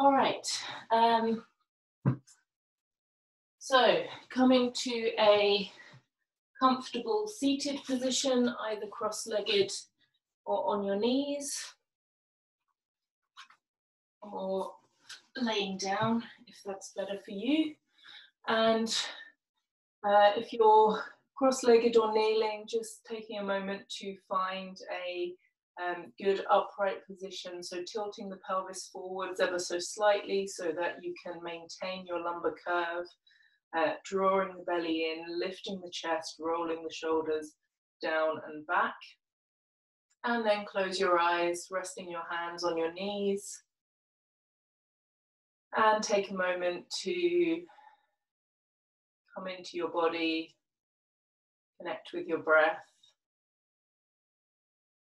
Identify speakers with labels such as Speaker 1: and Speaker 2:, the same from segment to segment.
Speaker 1: All right. So coming to a comfortable seated position, either cross-legged or on your knees, or laying down if that's better for you. And if you're cross-legged or kneeling, just taking a moment to find a good upright position, so tilting the pelvis forwards ever so slightly so that you can maintain your lumbar curve, drawing the belly in, lifting the chest, rolling the shoulders down and back. And then close your eyes, resting your hands on your knees. And take a moment to come into your body, connect with your breath.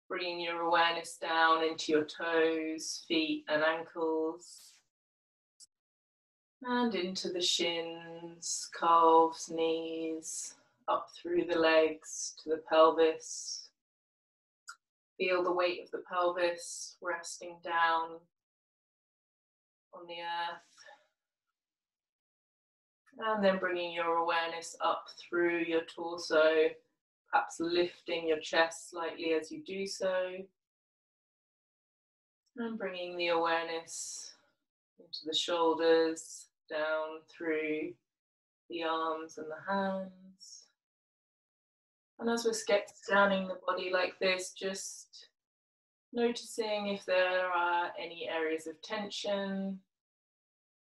Speaker 1: Bringing your awareness down into your toes, feet and ankles, and into the shins, calves, knees, up through the legs to the pelvis. Feel the weight of the pelvis resting down on the earth. And then bringing your awareness up through your torso, perhaps lifting your chest slightly as you do so, and bringing the awareness into the shoulders, down through the arms and the hands. And as we're scanning the body like this, just noticing if there are any areas of tension,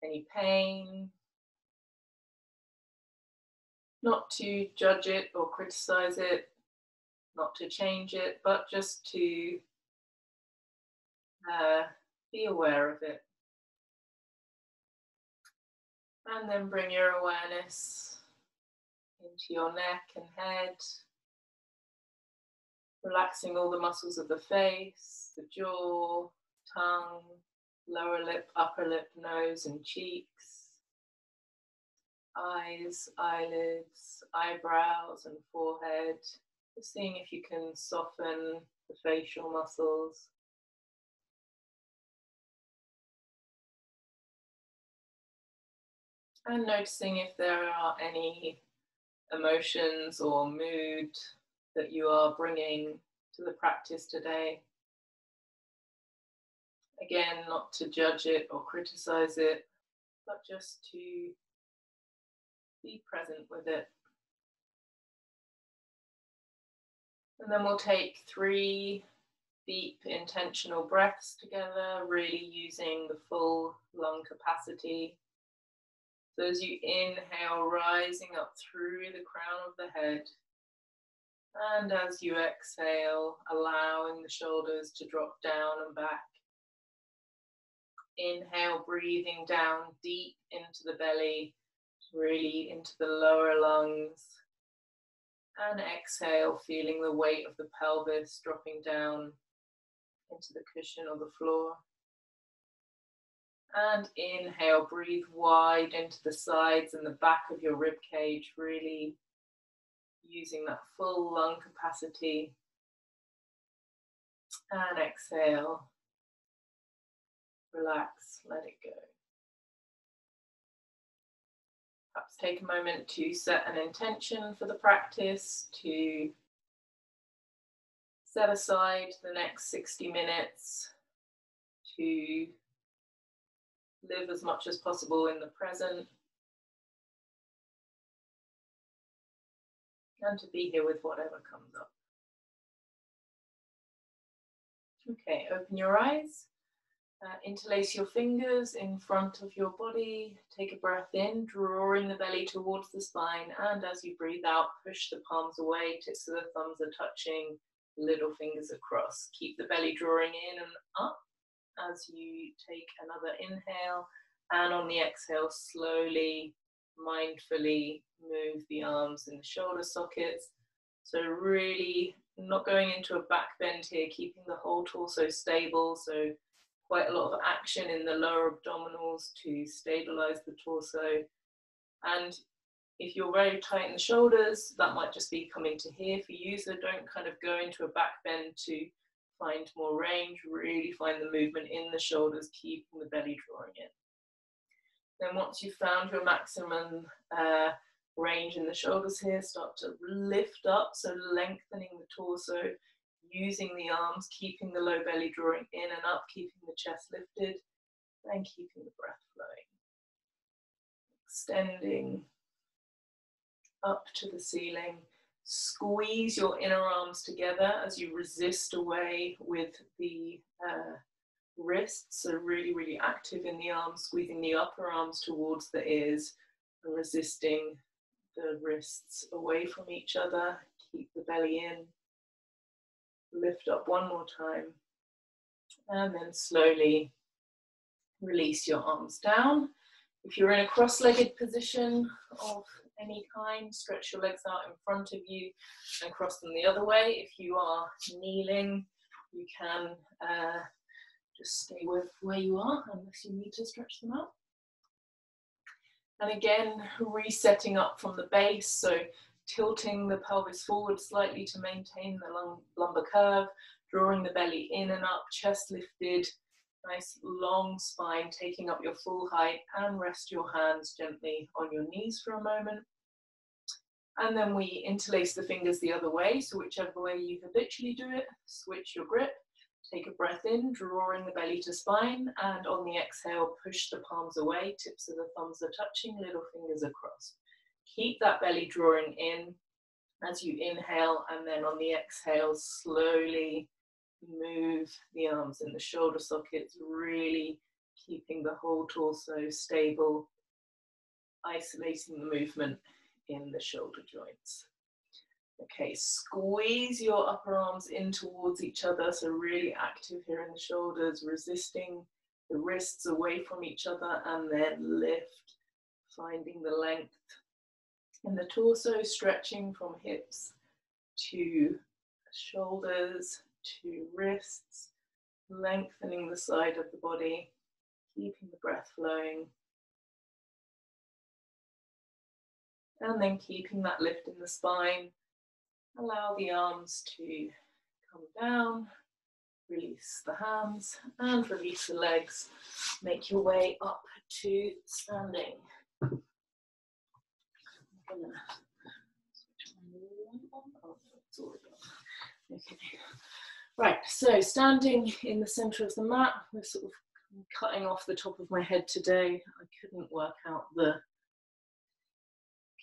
Speaker 1: any pain. Not to judge it or criticize it, not to change it, but just to be aware of it. And then bring your awareness into your neck and head, relaxing all the muscles of the face, the jaw, tongue, lower lip, upper lip, nose and cheeks. Eyes, eyelids, eyebrows and forehead. Just seeing if you can soften the facial muscles. And noticing if there are any emotions or mood that you are bringing to the practice today. Again, not to judge it or criticize it, but just to be present with it. And then we'll take 3 deep intentional breaths together, really using the full lung capacity. So as you inhale, rising up through the crown of the head. And as you exhale, allowing the shoulders to drop down and back. Inhale, breathing down deep into the belly, really into the lower lungs, and exhale, feeling the weight of the pelvis dropping down into the cushion or the floor. And inhale, breathe wide into the sides and the back of your rib cage, really using that full lung capacity. And exhale, relax, let it go. Perhaps take a moment to set an intention for the practice, to set aside the next 60 minutes to live as much as possible in the present and to be here with whatever comes up. Okay, open your eyes. Interlace your fingers in front of your body. Take a breath in, drawing the belly towards the spine, and as you breathe out, push the palms away, tips of the thumbs are touching, little fingers across. Keep the belly drawing in and up as you take another inhale, and on the exhale, slowly, mindfully move the arms in the shoulder sockets. So really not going into a back bend here, keeping the whole torso stable, so quite a lot of action in the lower abdominals to stabilize the torso. And if you're very tight in the shoulders, that might just be coming to here for you, so don't kind of go into a back bend to find more range, really find the movement in the shoulders, keeping the belly drawing in. Then once you've found your maximum range in the shoulders here, start to lift up, so lengthening the torso, using the arms, keeping the low belly drawing in and up, keeping the chest lifted, and keeping the breath flowing. Extending up to the ceiling. Squeeze your inner arms together as you resist away with the wrists, so really, really active in the arms, squeezing the upper arms towards the ears and resisting the wrists away from each other. Keep the belly in. Lift up one more time and then slowly release your arms down. If you're in a cross-legged position of any kind, stretch your legs out in front of you and cross them the other way. If you are kneeling, you can just stay with where you are unless you need to stretch them out. And again, resetting up from the base, so tilting the pelvis forward slightly to maintain the lumbar curve, drawing the belly in and up, chest lifted, nice long spine, taking up your full height, and rest your hands gently on your knees for a moment. And then we interlace the fingers the other way, so whichever way you habitually do it, switch your grip, take a breath in, drawing the belly to spine, and on the exhale, push the palms away, tips of the thumbs are touching, little fingers across. Keep that belly drawing in as you inhale, and then on the exhale, slowly move the arms in the shoulder sockets, really keeping the whole torso stable, isolating the movement in the shoulder joints. Okay, squeeze your upper arms in towards each other, so really active here in the shoulders, resisting the wrists away from each other, and then lift, finding the length in the torso, stretching from hips to shoulders to wrists, lengthening the side of the body, keeping the breath flowing, and then keeping that lift in the spine. Allow the arms to come down, release the hands and release the legs. Make your way up to standing. I'm gonna switch my light on. Oh, it's already on. Okay. Right, so standing in the center of the mat, we're sort of cutting off the top of my head today. I couldn't work out the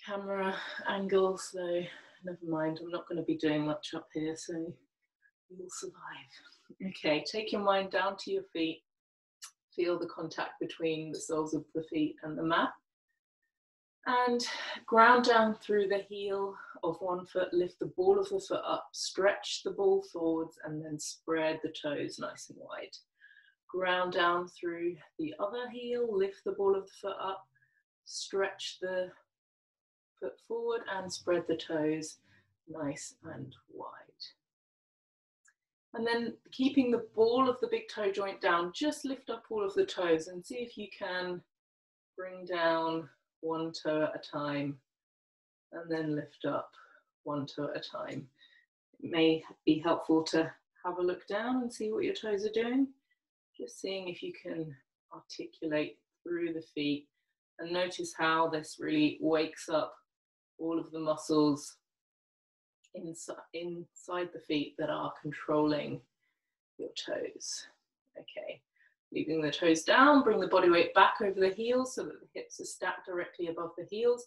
Speaker 1: camera angle, so never mind, I'm not going to be doing much up here, so you'll survive. Okay, take your mind down to your feet. Feel the contact between the soles of the feet and the mat. And ground down through the heel of one foot, lift the ball of the foot up, stretch the ball forwards, and then spread the toes nice and wide. Ground down through the other heel, lift the ball of the foot up, stretch the foot forward and spread the toes nice and wide. And then keeping the ball of the big toe joint down, just lift up all of the toes and see if you can bring down one toe at a time and then lift up one toe at a time. It may be helpful to have a look down and see what your toes are doing. Just seeing if you can articulate through the feet and notice how this really wakes up all of the muscles inside the feet that are controlling your toes. Okay, leaving the toes down, bring the body weight back over the heels so that the hips are stacked directly above the heels.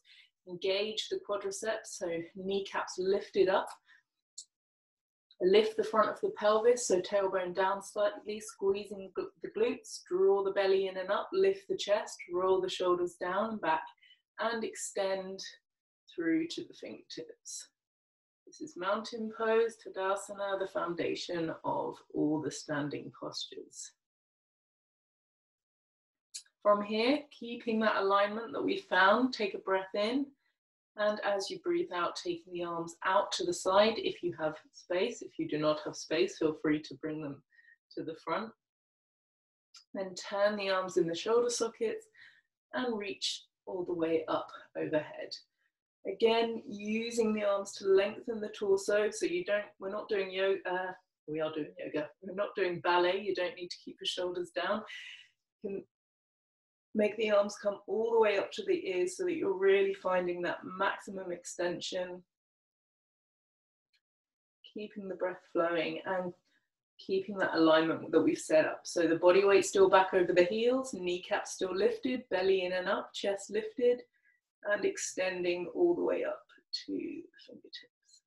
Speaker 1: Engage the quadriceps, so kneecaps lifted up. Lift the front of the pelvis, so tailbone down slightly, squeezing the glutes, draw the belly in and up, lift the chest, roll the shoulders down and back, and extend through to the fingertips. This is mountain pose, Tadasana, the foundation of all the standing postures. From here, keeping that alignment that we found, take a breath in, and as you breathe out, taking the arms out to the side if you have space. If you do not have space, feel free to bring them to the front. Then turn the arms in the shoulder sockets and reach all the way up overhead. Again, using the arms to lengthen the torso, so we're not doing We are doing yoga. We're not doing ballet. You don't need to keep your shoulders down. You can make the arms come all the way up to the ears so that you're really finding that maximum extension. Keeping the breath flowing and keeping that alignment that we've set up. So the body weight still back over the heels, kneecaps still lifted, belly in and up, chest lifted, and extending all the way up to the fingertips.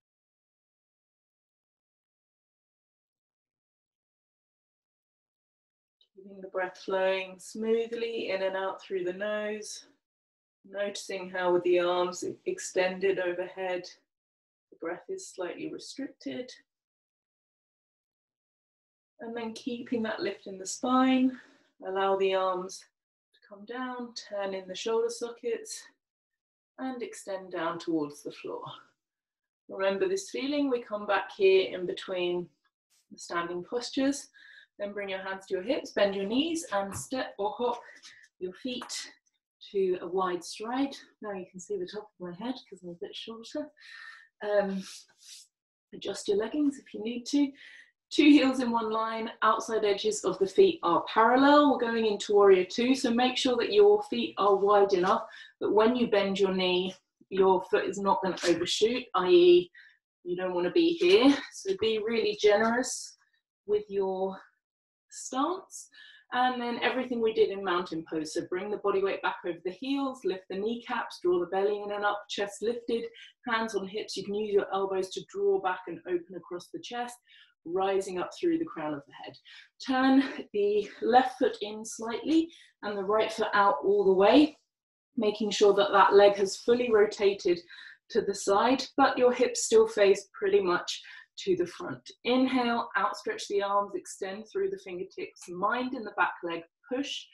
Speaker 1: Keeping the breath flowing smoothly in and out through the nose. Noticing how with the arms extended overhead, the breath is slightly restricted. And then keeping that lift in the spine, allow the arms to come down, turn in the shoulder sockets, and extend down towards the floor. Remember this feeling, we come back here in between the standing postures, then bring your hands to your hips, bend your knees, and step or hop your feet to a wide stride. Now you can see the top of my head because I'm a bit shorter. Adjust your leggings if you need to. 2 heels in one line, outside edges of the feet are parallel. We're going into warrior 2, so make sure that your feet are wide enough that when you bend your knee, your foot is not going to overshoot, i.e. you don't want to be here. So be really generous with your stance. And then everything we did in mountain pose. So bring the body weight back over the heels, lift the kneecaps, draw the belly in and up, chest lifted, hands on hips. You can use your elbows to draw back and open across the chest, rising up through the crown of the head. Turn the left foot in slightly and the right foot out all the way, making sure that that leg has fully rotated to the side, but your hips still face pretty much to the front. Inhale, outstretch the arms, extend through the fingertips, mind in the back leg, push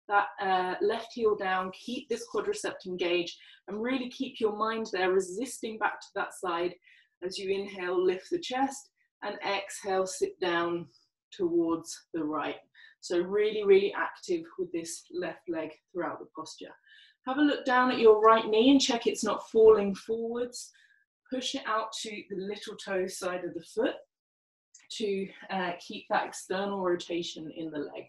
Speaker 1: that left heel down, keep this quadricep engaged, and really keep your mind there, resisting back to that side. As you inhale, lift the chest, and exhale, sit down towards the right. So really, really active with this left leg throughout the posture. Have a look down at your right knee and check it's not falling forwards. Push it out to the little toe side of the foot to keep that external rotation in the leg.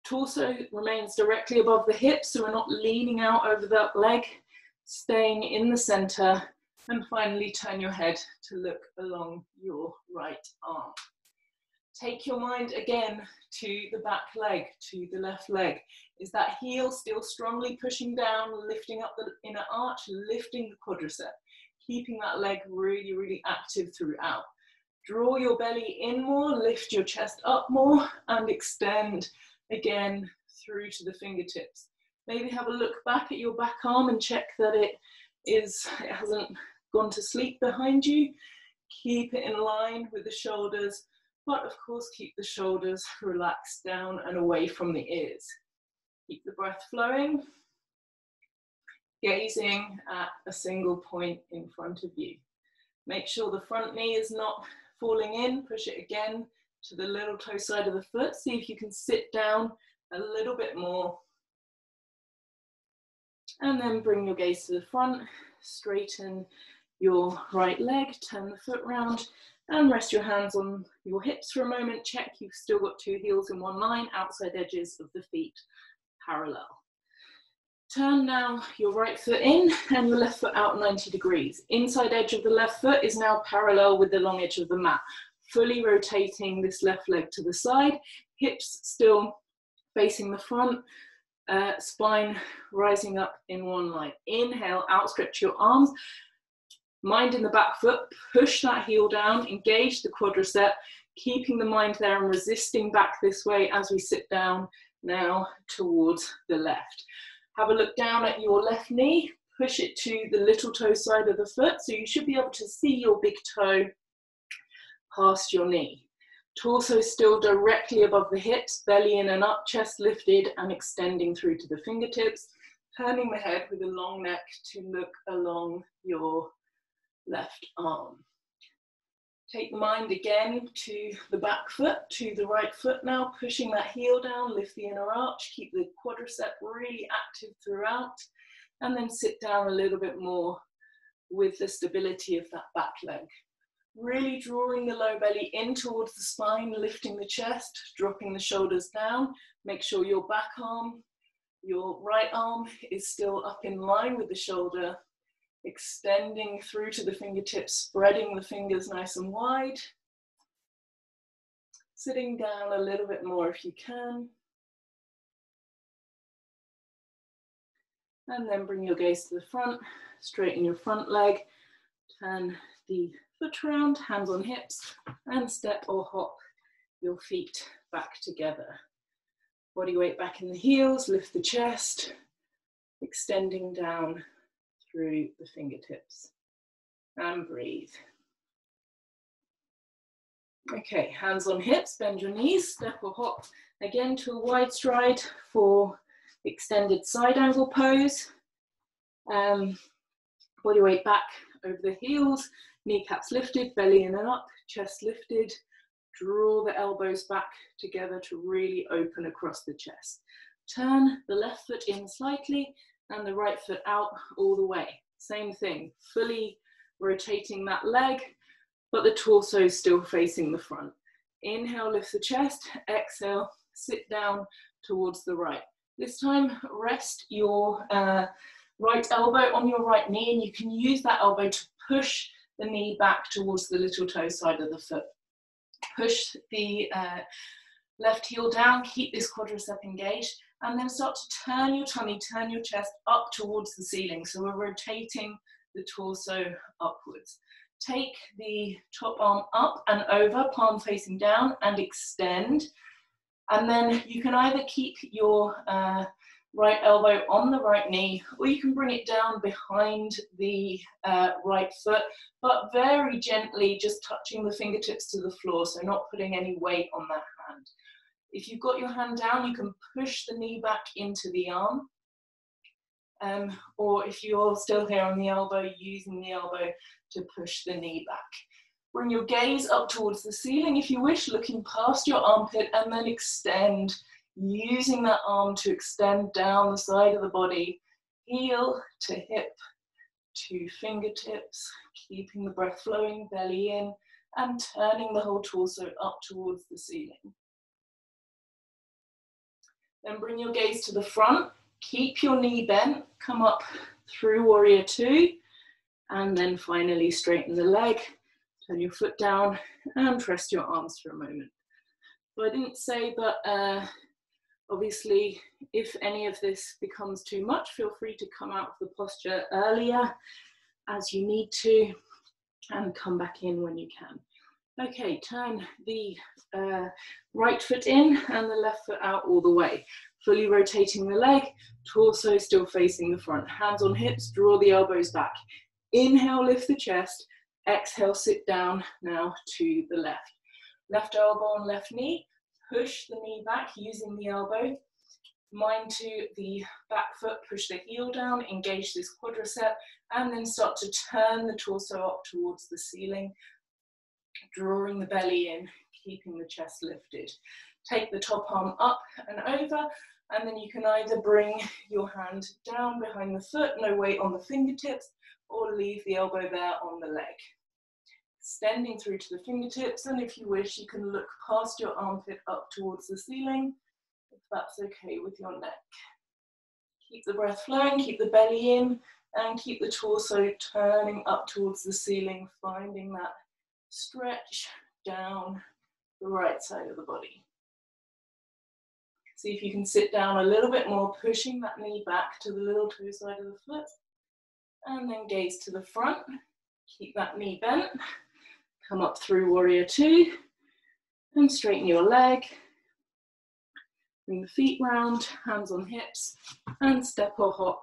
Speaker 1: Torso remains directly above the hips, so we're not leaning out over that leg, staying in the center. And finally, turn your head to look along your right arm. Take your mind again to the back leg, to the left leg. Is that heel still strongly pushing down, lifting up the inner arch, lifting the quadricep, keeping that leg really, really active throughout. Draw your belly in more, lift your chest up more, and extend again through to the fingertips. Maybe have a look back at your back arm and check that it hasn't gone to sleep behind you. Keep it in line with the shoulders, but of course keep the shoulders relaxed down and away from the ears. Keep the breath flowing, gazing at a single point in front of you. Make sure the front knee is not falling in. Push it again to the little toe side of the foot. See if you can sit down a little bit more. And then bring your gaze to the front, straighten your right leg, turn the foot round, and rest your hands on your hips for a moment. Check you've still got 2 heels in one line, outside edges of the feet parallel. Turn now your right foot in and your left foot out 90 degrees. Inside edge of the left foot is now parallel with the long edge of the mat. Fully rotating this left leg to the side, hips still facing the front, spine rising up in one line. Inhale, outstretch your arms, mind in the back foot, push that heel down, engage the quadricep, keeping the mind there and resisting back this way as we sit down now towards the left. Have a look down at your left knee, push it to the little toe side of the foot, so you should be able to see your big toe past your knee. Torso still directly above the hips, belly in and up, chest lifted and extending through to the fingertips, turning the head with a long neck to look along your left arm. Take the mind again to the back foot, to the right foot now, pushing that heel down, lift the inner arch, keep the quadricep really active throughout, and then sit down a little bit more with the stability of that back leg. Really drawing the low belly in towards the spine, lifting the chest, dropping the shoulders down. Make sure your back arm, your right arm is still up in line with the shoulder, extending through to the fingertips, spreading the fingers nice and wide. Sitting down a little bit more if you can. And then bring your gaze to the front, straighten your front leg, turn the foot around, hands on hips, and step or hop your feet back together. Body weight back in the heels, lift the chest, extending down through the fingertips. And breathe. Okay, hands on hips, bend your knees, step or hop again to a wide stride for extended side angle pose. Body weight back over the heels, kneecaps lifted, belly in and up, chest lifted. Draw the elbows back together to really open across the chest. Turn the left foot in slightly and the right foot out all the way. Same thing, fully rotating that leg, but the torso is still facing the front. Inhale, lift the chest. Exhale, sit down towards the right. This time, rest your right elbow on your right knee, and you can use that elbow to push the knee back towards the little toe side of the foot. Push the left heel down, keep this quadricep engaged, and then start to turn your tummy, turn your chest up towards the ceiling. So we're rotating the torso upwards. Take the top arm up and over, palm facing down, and extend. And then you can either keep your right elbow on the right knee, or you can bring it down behind the right foot, but very gently just touching the fingertips to the floor, so not putting any weight on that hand. If you've got your hand down, you can push the knee back into the arm. Or if you're still here on the elbow, using the elbow to push the knee back. Bring your gaze up towards the ceiling if you wish, looking past your armpit, and then extend, using that arm to extend down the side of the body, heel to hip to fingertips, keeping the breath flowing, belly in, and turning the whole torso up towards the ceiling. Then bring your gaze to the front, keep your knee bent, come up through warrior two, and then finally straighten the leg, turn your foot down, and rest your arms for a moment. So I didn't say, but obviously, if any of this becomes too much, feel free to come out of the posture earlier as you need to, and come back in when you can. Okay, turn the right foot in and the left foot out all the way. Fully rotating the leg, torso still facing the front. Hands on hips, draw the elbows back. Inhale, lift the chest. Exhale, sit down now to the left. Left elbow on left knee. Push the knee back using the elbow. Mind to the back foot, push the heel down, engage this quadricep, and then start to turn the torso up towards the ceiling, drawing the belly in, keeping the chest lifted. Take the top arm up and over, and then you can either bring your hand down behind the foot, no weight on the fingertips, or leave the elbow there on the leg. Extending through to the fingertips, and if you wish, you can look past your armpit up towards the ceiling, if that's okay with your neck. Keep the breath flowing, keep the belly in, and keep the torso turning up towards the ceiling, finding that stretch down the right side of the body. See if you can sit down a little bit more, pushing that knee back to the little toe side of the foot, and then gaze to the front. Keep that knee bent. Come up through warrior two, and straighten your leg. Bring the feet round, hands on hips, and step or hop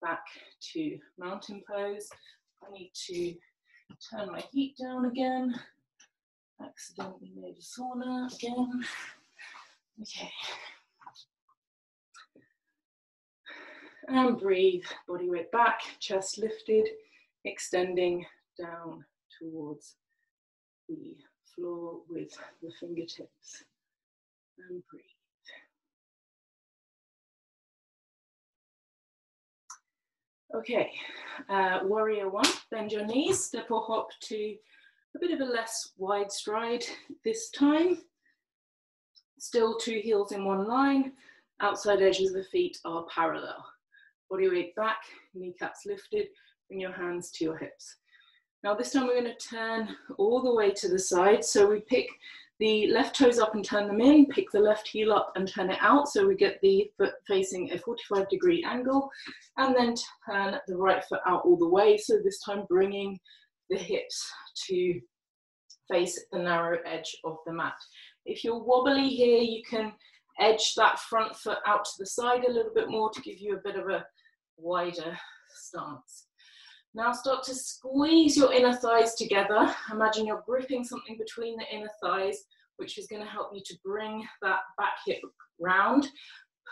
Speaker 1: back to mountain pose. I need to turn my heat down again. Accidentally made a sauna again. Okay. And breathe, body weight back, chest lifted, extending down towards the floor with the fingertips. And breathe. Okay, warrior one, bend your knees, step or hop to a bit of a less wide stride this time. Still 2 heels in one line, outside edges of the feet are parallel. Body weight back, kneecaps lifted, bring your hands to your hips. Now this time we're going to turn all the way to the side. So we pick the left toes up and turn them in, pick the left heel up and turn it out. So we get the foot facing a 45-degree angle, and then turn the right foot out all the way. So this time bringing the hips to face the narrow edge of the mat. If you're wobbly here, you can edge that front foot out to the side a little bit more to give you a bit of a wider stance. Now start to squeeze your inner thighs together. Imagine you're gripping something between the inner thighs, which is going to help you to bring that back hip round.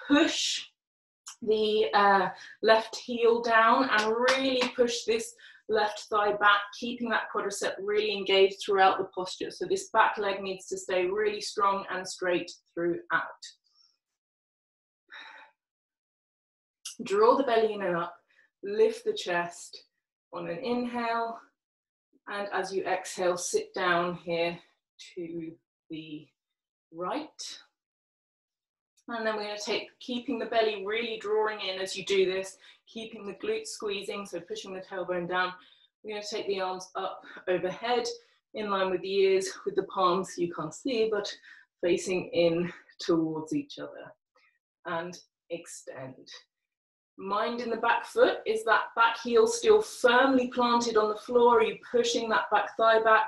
Speaker 1: Push the left heel down and really push this left thigh back, keeping that quadricep really engaged throughout the posture. So this back leg needs to stay really strong and straight throughout. Draw the belly in and up, lift the chest on an inhale, and as you exhale, sit down here to the right. And then we're going to take, keeping the belly really drawing in as you do this, keeping the glutes squeezing, so pushing the tailbone down. We're going to take the arms up overhead, in line with the ears, with the palms you can't see, but facing in towards each other. And extend. Mind in the back foot, is that back heel still firmly planted on the floor? Are you pushing that back thigh back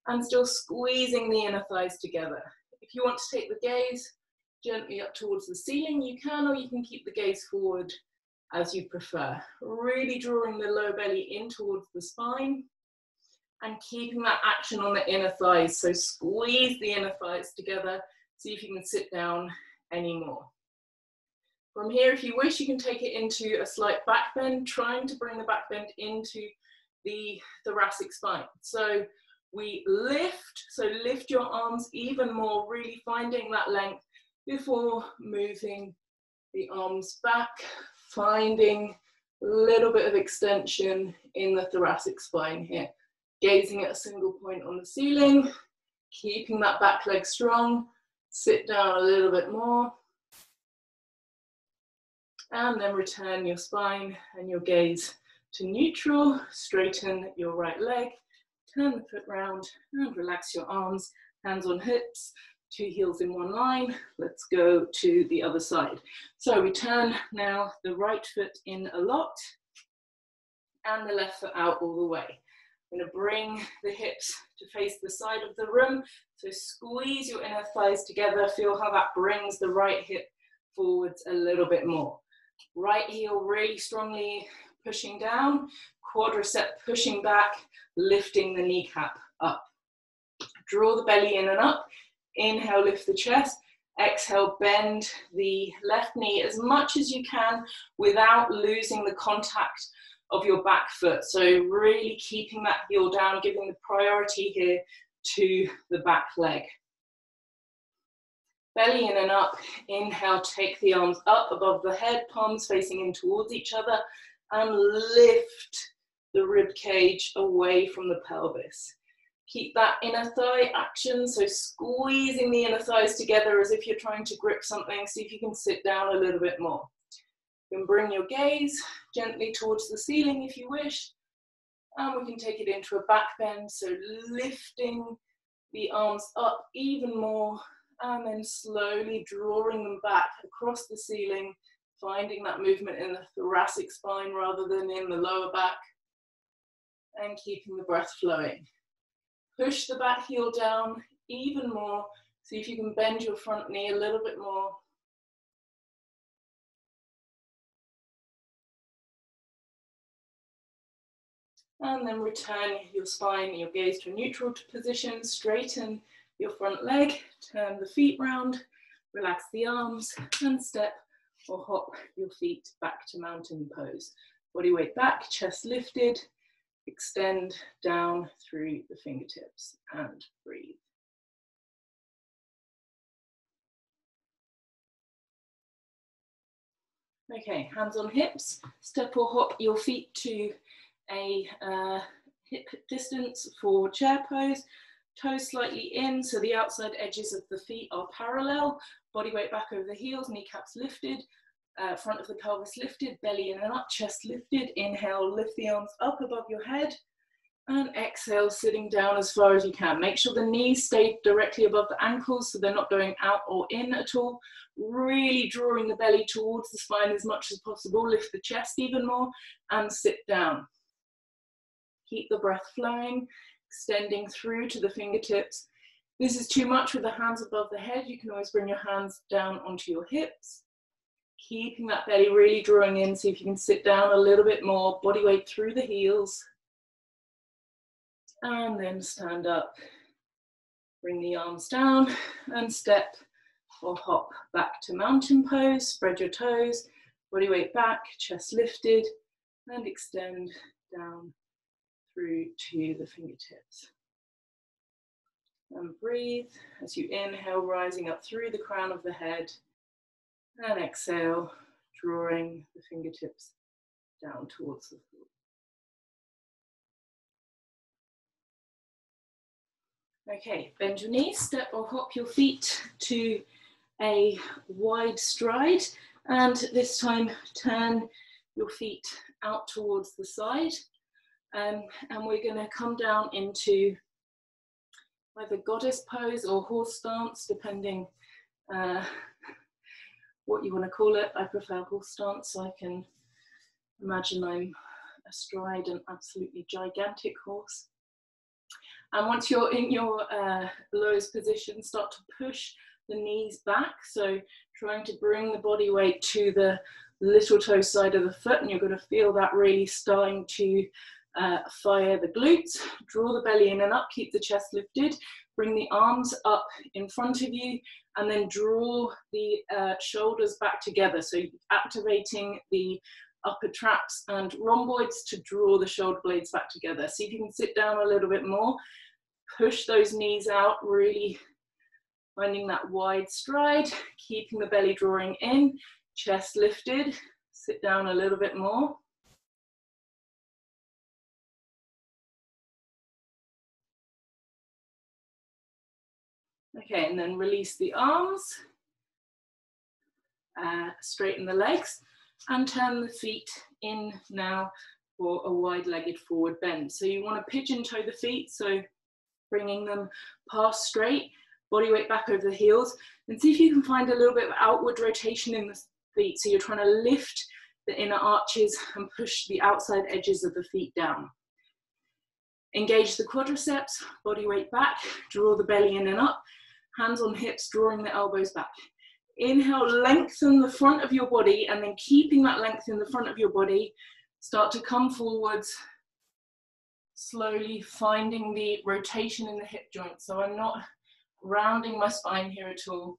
Speaker 1: and still squeezing the inner thighs together? If you want to take the gaze gently up towards the ceiling, you can, or you can keep the gaze forward as you prefer. Really drawing the lower belly in towards the spine and keeping that action on the inner thighs. So squeeze the inner thighs together. See if you can sit down anymore. From here, if you wish, you can take it into a slight back bend, trying to bring the back bend into the thoracic spine. So we lift, so lift your arms even more, really finding that length before moving the arms back, finding a little bit of extension in the thoracic spine here. Gazing at a single point on the ceiling, keeping that back leg strong. Sit down a little bit more. And then return your spine and your gaze to neutral. Straighten your right leg, turn the foot round and relax your arms, hands on hips, 2 heels in one line. Let's go to the other side. So we turn now the right foot in a lot and the left foot out all the way. I'm going to bring the hips to face the side of the room. So squeeze your inner thighs together. Feel how that brings the right hip forwards a little bit more. Right heel really strongly pushing down, quadricep pushing back, lifting the kneecap up. Draw the belly in and up. Inhale, lift the chest. Exhale, bend the left knee as much as you can without losing the contact of your back foot. So really keeping that heel down, giving the priority here to the back leg. Belly in and up. Inhale, take the arms up above the head, palms facing in towards each other, and lift the rib cage away from the pelvis. Keep that inner thigh action, so squeezing the inner thighs together as if you're trying to grip something. See if you can sit down a little bit more. You can bring your gaze gently towards the ceiling if you wish, and we can take it into a back bend, so lifting the arms up even more, and then slowly drawing them back across the ceiling, finding that movement in the thoracic spine rather than in the lower back, and keeping the breath flowing. Push the back heel down even more. See if you can bend your front knee a little bit more. And then return your spine, your gaze to a neutral position. Straighten your front leg, turn the feet round, relax the arms, and step or hop your feet back to mountain pose. Body weight back, chest lifted, extend down through the fingertips and breathe. Okay, hands on hips, step or hop your feet to a hip distance for chair pose. Toes slightly in, so the outside edges of the feet are parallel. Body weight back over the heels, kneecaps lifted, front of the pelvis lifted, belly in and up, chest lifted. Inhale, lift the arms up above your head. And exhale, sitting down as far as you can. Make sure the knees stay directly above the ankles so they're not going out or in at all. Really drawing the belly towards the spine as much as possible. Lift the chest even more and sit down. Keep the breath flowing, extending through to the fingertips. This is too much with the hands above the head. You can always bring your hands down onto your hips. Keeping that belly really drawing in. See if you can sit down a little bit more. Body weight through the heels. And then stand up, bring the arms down and step or hop back to mountain pose. Spread your toes, body weight back, chest lifted, and extend down through to the fingertips. And breathe as you inhale, rising up through the crown of the head, and exhale, drawing the fingertips down towards the floor. Okay, bend your knees, step or hop your feet to a wide stride, and this time turn your feet out towards the side, and we're going to come down into either goddess pose or horse stance, depending what you want to call it. I prefer horse stance, so I can imagine I'm astride an absolutely gigantic horse. And once you're in your lowest position, start to push the knees back. So trying to bring the body weight to the little toe side of the foot, and you're going to feel that really starting to fire the glutes. Draw the belly in and up, keep the chest lifted. Bring the arms up in front of you, and then draw the shoulders back together. So activating the upper traps and rhomboids to draw the shoulder blades back together. See if you can sit down a little bit more. Push those knees out, really finding that wide stride, keeping the belly drawing in, chest lifted. Sit down a little bit more. Okay, and then release the arms, straighten the legs, and turn the feet in now for a wide-legged forward bend. So you want to pigeon toe the feet, so bringing them past straight, body weight back over the heels, and see if you can find a little bit of outward rotation in the feet. So you're trying to lift the inner arches and push the outside edges of the feet down. Engage the quadriceps, body weight back, draw the belly in and up, hands on hips, drawing the elbows back. Inhale, lengthen the front of your body, and then keeping that length in the front of your body, start to come forwards, slowly finding the rotation in the hip joint. So I'm not rounding my spine here at all.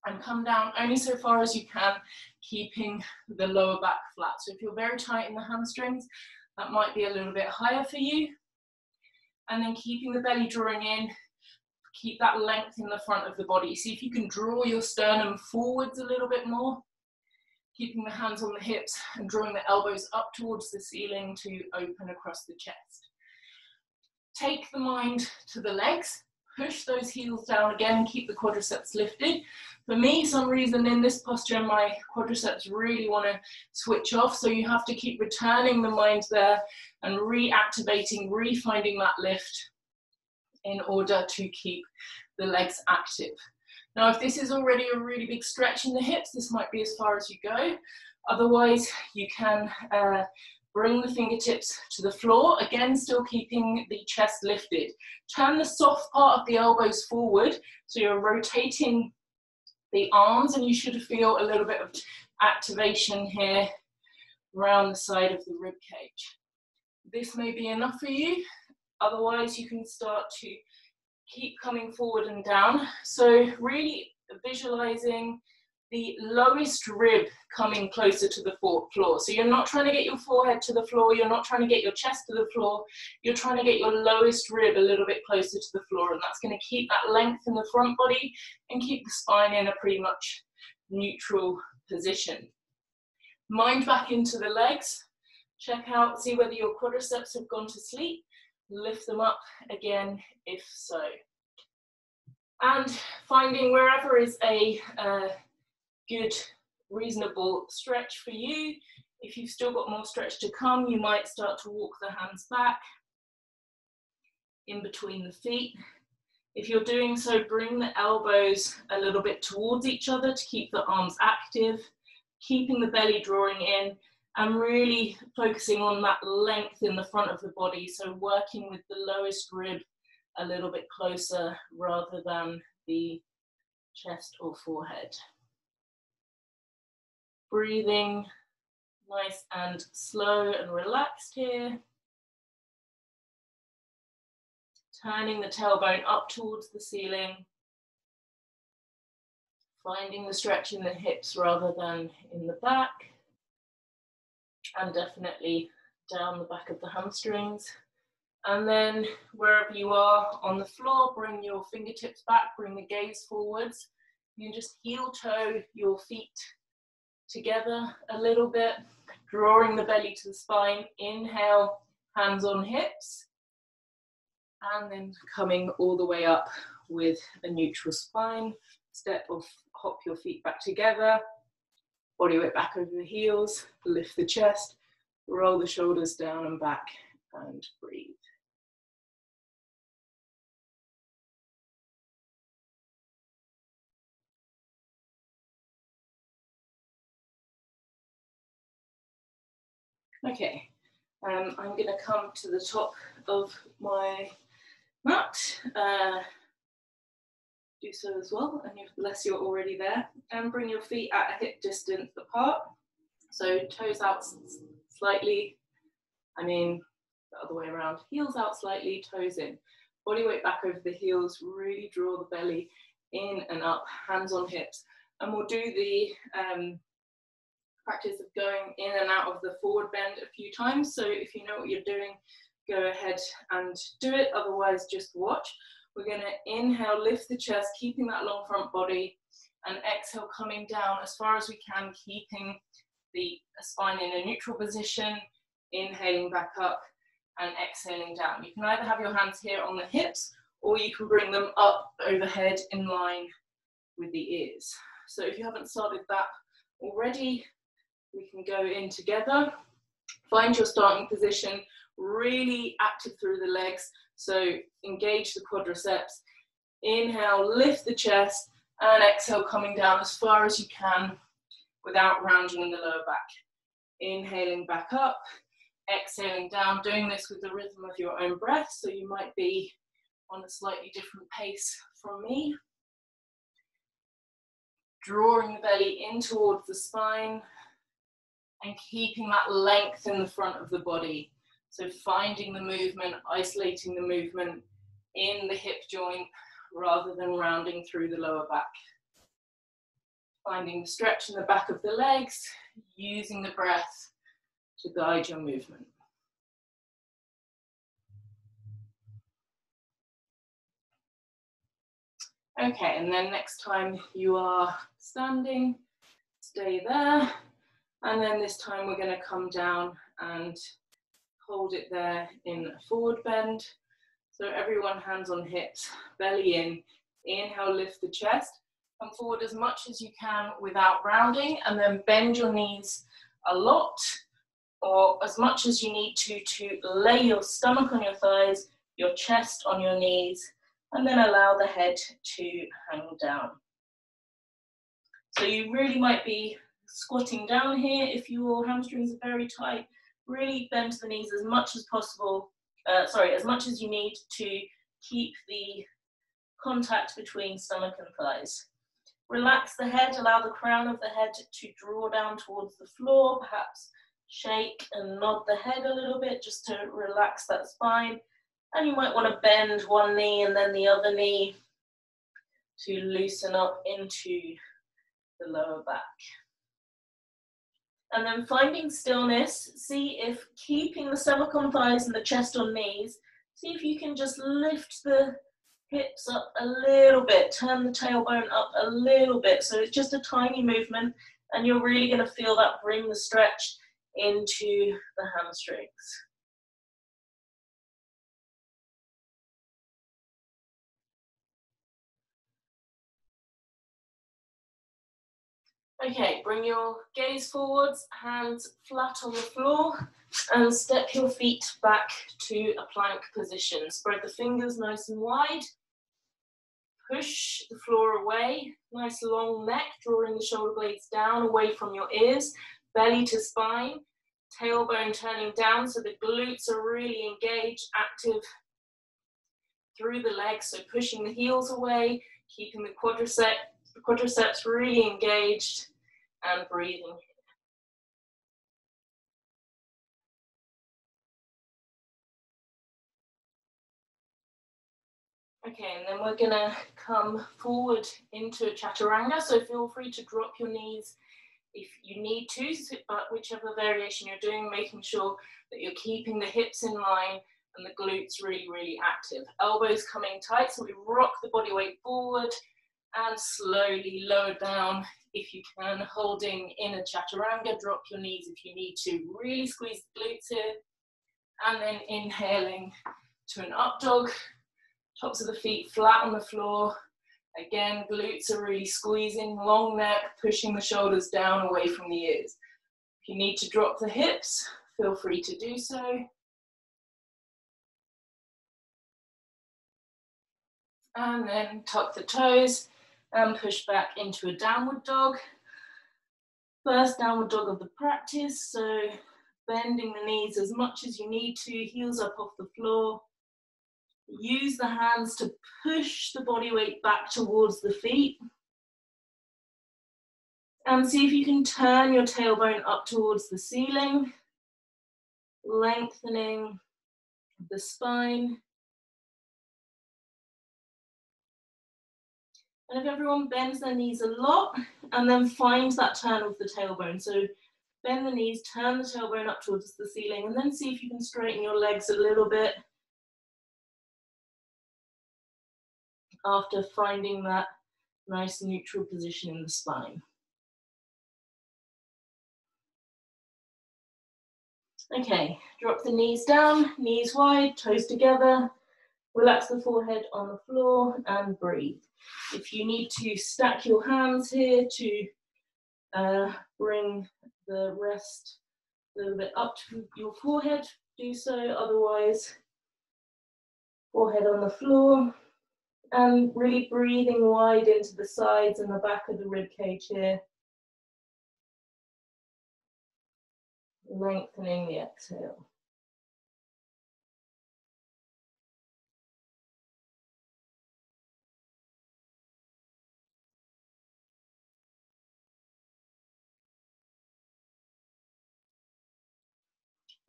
Speaker 1: And come down only so far as you can, keeping the lower back flat. So if you're very tight in the hamstrings, that might be a little bit higher for you. And then keeping the belly drawing in, keep that length in the front of the body. See if you can draw your sternum forwards a little bit more, keeping the hands on the hips and drawing the elbows up towards the ceiling to open across the chest. Take the mind to the legs, push those heels down again, keep the quadriceps lifted. For me, some reason in this posture, my quadriceps really want to switch off, so you have to keep returning the mind there and reactivating, refinding that lift in order to keep the legs active. Now, if this is already a really big stretch in the hips, this might be as far as you go. Otherwise, you can bring the fingertips to the floor, again, still keeping the chest lifted. Turn the soft part of the elbows forward, so you're rotating the arms, and you should feel a little bit of activation here around the side of the rib cage. This may be enough for you. Otherwise, you can start to keep coming forward and down. So really visualizing the lowest rib coming closer to the floor. So you're not trying to get your forehead to the floor, you're not trying to get your chest to the floor, you're trying to get your lowest rib a little bit closer to the floor, and that's going to keep that length in the front body and keep the spine in a pretty much neutral position. Mind back into the legs. Check out, see whether your quadriceps have gone to sleep, lift them up again if so. And finding wherever is a good, reasonable stretch for you. If you've still got more stretch to come, you might start to walk the hands back in between the feet. If you're doing so, bring the elbows a little bit towards each other to keep the arms active, keeping the belly drawing in, and really focusing on that length in the front of the body. So working with the lowest rib a little bit closer rather than the chest or forehead. Breathing nice and slow and relaxed here. Turning the tailbone up towards the ceiling. Finding the stretch in the hips rather than in the back. And definitely down the back of the hamstrings. And then wherever you are on the floor, bring your fingertips back, bring the gaze forwards. You can just heel toe your feet together a little bit, drawing the belly to the spine. Inhale, hands on hips. And then coming all the way up with a neutral spine. Step off, hop your feet back together. Body weight back over the heels. Lift the chest. Roll the shoulders down and back and breathe. Okay, I'm going to come to the top of my mat. Do so as well, and unless you're already there. And bring your feet at a hip distance apart. So toes out slightly, the other way around. Heels out slightly, toes in. Body weight back over the heels, really draw the belly in and up, hands on hips. And we'll do the practice of going in and out of the forward bend a few times. So if you know what you're doing, go ahead and do it. Otherwise, just watch. We're going to inhale, lift the chest, keeping that long front body, and exhale, coming down as far as we can, keeping the spine in a neutral position, inhaling back up and exhaling down. You can either have your hands here on the hips, or you can bring them up overhead in line with the ears. So if you haven't started that already, we can go in together. Find your starting position, really active through the legs. So engage the quadriceps. Inhale, lift the chest, and exhale, coming down as far as you can without rounding in the lower back. Inhaling back up, exhaling down, doing this with the rhythm of your own breath. So you might be on a slightly different pace from me. Drawing the belly in towards the spine and keeping that length in the front of the body. So finding the movement, isolating the movement in the hip joint rather than rounding through the lower back. Finding the stretch in the back of the legs, using the breath to guide your movement. Okay, and then next time you are standing, stay there. And then this time we're going to come down and hold it there in a forward bend. So everyone, hands on hips, belly in. Inhale, lift the chest. Come forward as much as you can without rounding, and then bend your knees a lot, or as much as you need to lay your stomach on your thighs, your chest on your knees, and then allow the head to hang down. So you really might be squatting down here if your hamstrings are very tight. Really bend the knees as much as possible, as much as you need to keep the contact between stomach and thighs. Relax the head, allow the crown of the head to draw down towards the floor, perhaps shake and nod the head a little bit just to relax that spine. And you might want to bend one knee and then the other knee to loosen up into the lower back. And then finding stillness, see if keeping the stomach on thighs and the chest on knees, see if you can just lift the hips up a little bit, turn the tailbone up a little bit. So it's just a tiny movement, and you're really going to feel that bring the stretch into the hamstrings. Okay, bring your gaze forwards, hands flat on the floor, and step your feet back to a plank position. Spread the fingers nice and wide. Push the floor away. Nice long neck, drawing the shoulder blades down away from your ears. Belly to spine. Tailbone turning down so the glutes are really engaged, active through the legs. So pushing the heels away, keeping the quadriceps really engaged, and breathing. Okay, and then we're gonna come forward into a chaturanga. So feel free to drop your knees if you need to, but whichever variation you're doing, making sure that you're keeping the hips in line and the glutes really, really active. Elbows coming tight, so we rock the body weight forward and slowly lower down if you can, holding in a chaturanga. Drop your knees if you need to. Really squeeze the glutes here. And then inhaling to an up dog. Tops of the feet flat on the floor. Again, glutes are really squeezing, long neck, pushing the shoulders down away from the ears. If you need to drop the hips, feel free to do so. And then tuck the toes and push back into a downward dog. First downward dog of the practice, so bending the knees as much as you need to, heels up off the floor. Use the hands to push the body weight back towards the feet. And see if you can turn your tailbone up towards the ceiling, lengthening the spine. And if everyone bends their knees a lot, and then find that turn of the tailbone. So bend the knees, turn the tailbone up towards the ceiling, and then see if you can straighten your legs a little bit after finding that nice neutral position in the spine. Okay, drop the knees down, knees wide, toes together. Relax the forehead on the floor and breathe. If you need to stack your hands here to bring the rest a little bit up to your forehead, do so. Otherwise, forehead on the floor. And really breathing wide into the sides and the back of the rib cage here. Lengthening the exhale.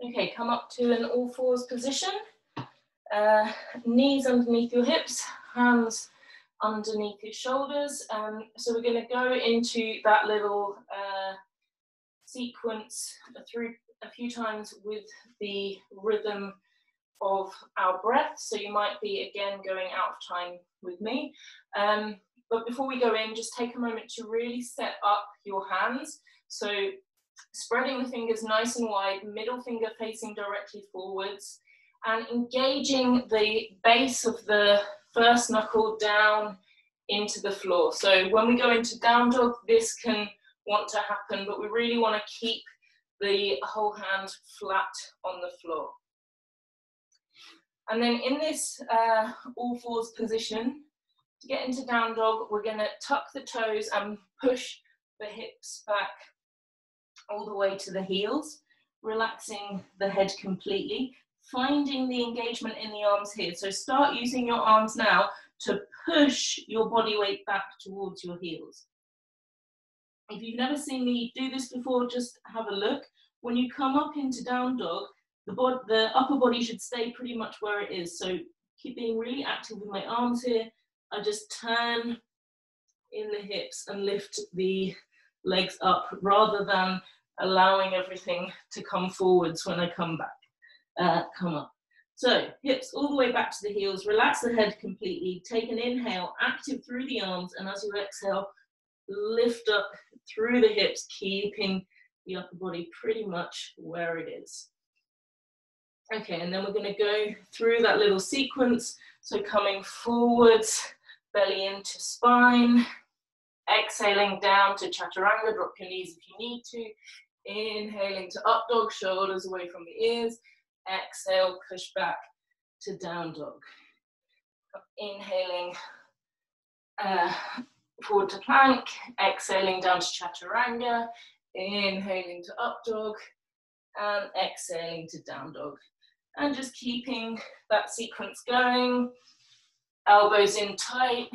Speaker 1: Okay, come up to an all fours position. Knees underneath your hips, hands underneath your shoulders. So we're going to go into that little sequence through a few times with the rhythm of our breath. So you might be again going out of time with me. But before we go in, just take a moment to really set up your hands. So spreading the fingers nice and wide, middle finger facing directly forwards, and engaging the base of the first knuckle down into the floor. So when we go into down dog, this can want to happen, but we really want to keep the whole hand flat on the floor. And then in this all fours position, to get into down dog, we're going to tuck the toes and push the hips back all the way to the heels, relaxing the head completely, finding the engagement in the arms here. So start using your arms now to push your body weight back towards your heels. If you've never seen me do this before, just have a look. When you come up into down dog, the upper body should stay pretty much where it is. So keep being really active with my arms here. I just turn in the hips and lift the legs up rather than allowing everything to come forwards when I come back, come up. So hips all the way back to the heels, relax the head completely, take an inhale, active through the arms, and as you exhale, lift up through the hips, keeping the upper body pretty much where it is. Okay, and then we're going to go through that little sequence. So coming forwards, belly into spine, Exhaling down to chaturanga, drop your knees if you need to. Inhaling to up dog, shoulders away from the ears. Exhale, push back to down dog. Inhaling forward to plank, exhaling down to chaturanga, inhaling to up dog, and exhaling to down dog. And just keeping that sequence going. Elbows in tight,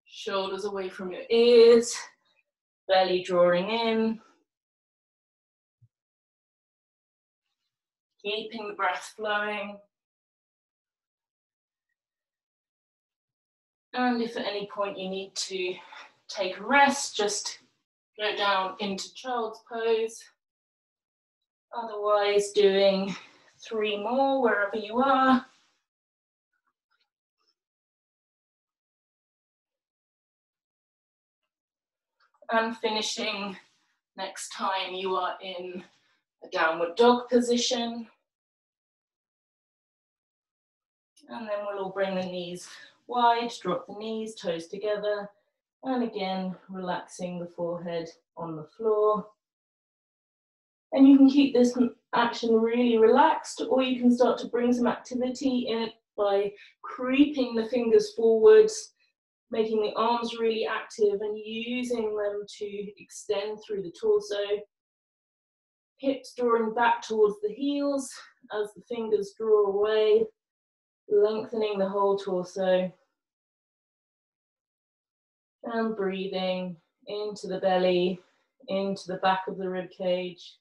Speaker 1: shoulders away from your ears, belly drawing in. Keeping the breath flowing. And if at any point you need to take a rest, just go down into child's pose. Otherwise, doing 3 more wherever you are. And finishing next time you are in a downward dog position. And then we'll all bring the knees wide, drop the knees, toes together. And again, relaxing the forehead on the floor. And you can keep this action really relaxed, or you can start to bring some activity in it by creeping the fingers forwards, making the arms really active and using them to extend through the torso. Hips drawing back towards the heels as the fingers draw away, lengthening the whole torso. And breathing into the belly, into the back of the rib cage.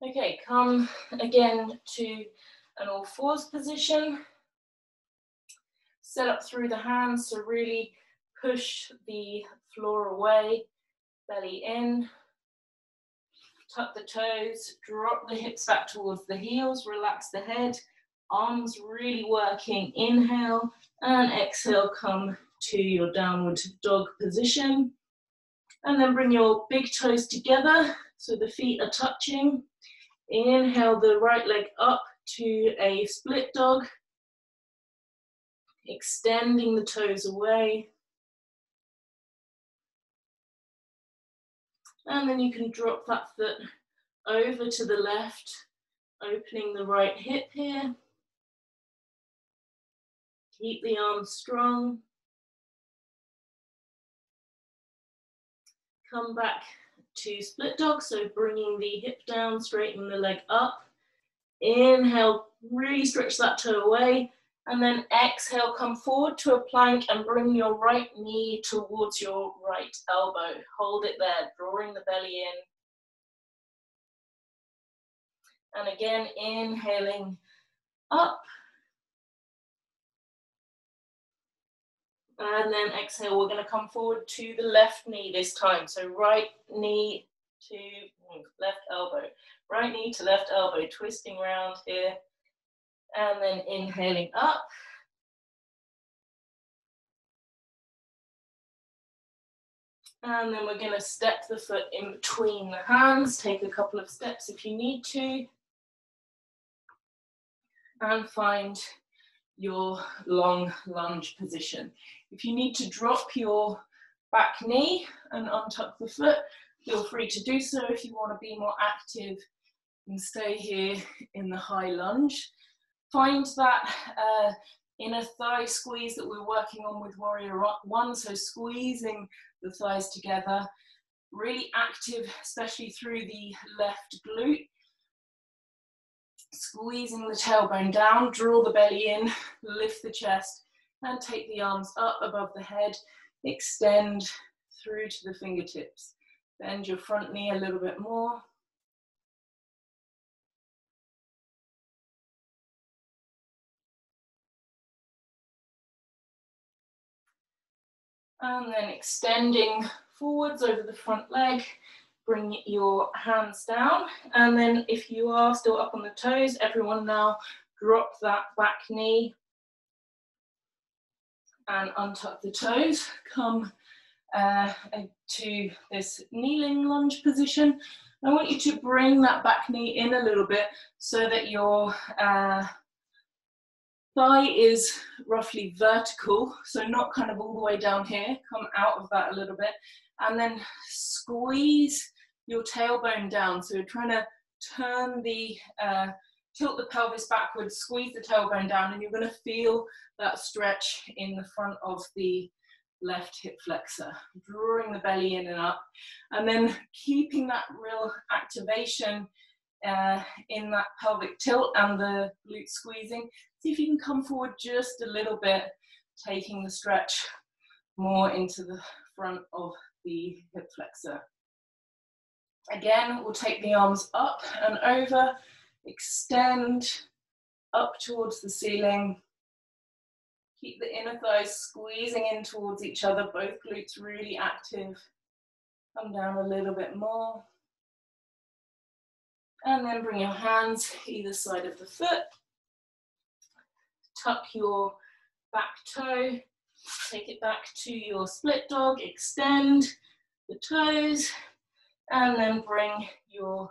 Speaker 1: Okay, come again to an all fours position. Set up through the hands, so really push the floor away, belly in. Tuck the toes, drop the hips back towards the heels, relax the head, arms really working. Inhale and exhale, come to your downward dog position. And then bring your big toes together so the feet are touching. Inhale the right leg up to a split dog, extending the toes away. And then you can drop that foot over to the left, opening the right hip here. Keep the arms strong. Come back to split dog, so bringing the hip down, straighten the leg up. Inhale, really stretch that toe away. And then exhale, come forward to a plank and bring your right knee towards your right elbow. Hold it there, drawing the belly in. And again, inhaling up. And then exhale, we're going to come forward to the left knee this time. So right knee to left elbow. Right knee to left elbow, twisting round here. And then inhaling up. And then we're going to step the foot in between the hands. Take a couple of steps if you need to. And find your long lunge position. If you need to drop your back knee and untuck the foot, feel free to do so. If you want to be more active and stay here in the high lunge. Find that inner thigh squeeze that we're working on with Warrior One, so squeezing the thighs together, really active, especially through the left glute. Squeezing the tailbone down, draw the belly in, lift the chest, and take the arms up above the head, extend through to the fingertips. Bend your front knee a little bit more. And then extending forwards over the front leg, bring your hands down. And then if you are still up on the toes, everyone now drop that back knee and untuck the toes. Come to this kneeling lunge position. I want you to bring that back knee in a little bit so that your thigh is roughly vertical, so not kind of all the way down here. Come out of that a little bit, and then squeeze your tailbone down. So you're trying to turn the, tilt the pelvis backwards, squeeze the tailbone down, and you're going to feel that stretch in the front of the left hip flexor, drawing the belly in and up, and then keeping that real activation in that pelvic tilt and the glute squeezing. See if you can come forward just a little bit, taking the stretch more into the front of the hip flexor. Again, we'll take the arms up and over, extend up towards the ceiling. Keep the inner thighs squeezing in towards each other, both glutes really active. Come down a little bit more. And then bring your hands either side of the foot. Tuck your back toe. Take it back to your split dog. Extend the toes. And then bring your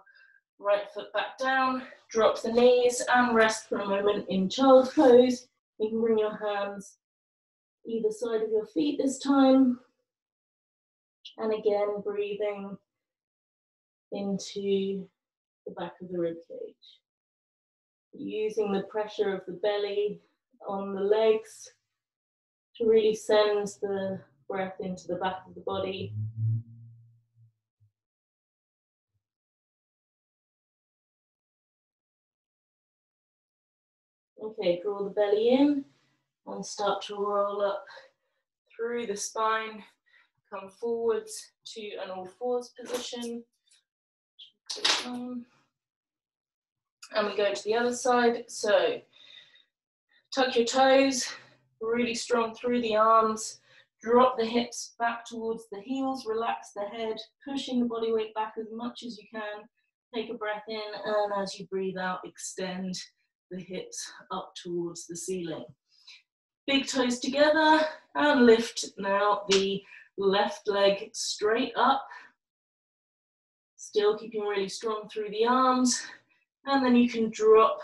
Speaker 1: right foot back down. Drop the knees and rest for a moment in child's pose. You can bring your hands either side of your feet this time. And again, breathing into the back of the rib cage. Using the pressure of the belly on the legs to really send the breath into the back of the body. Okay, draw the belly in and start to roll up through the spine. Come forwards to an all fours position. And we go to the other side. So tuck your toes, really strong through the arms. Drop the hips back towards the heels, relax the head, pushing the body weight back as much as you can. Take a breath in, and as you breathe out, extend the hips up towards the ceiling. Big toes together, and lift now the left leg straight up. Still keeping really strong through the arms. And then you can drop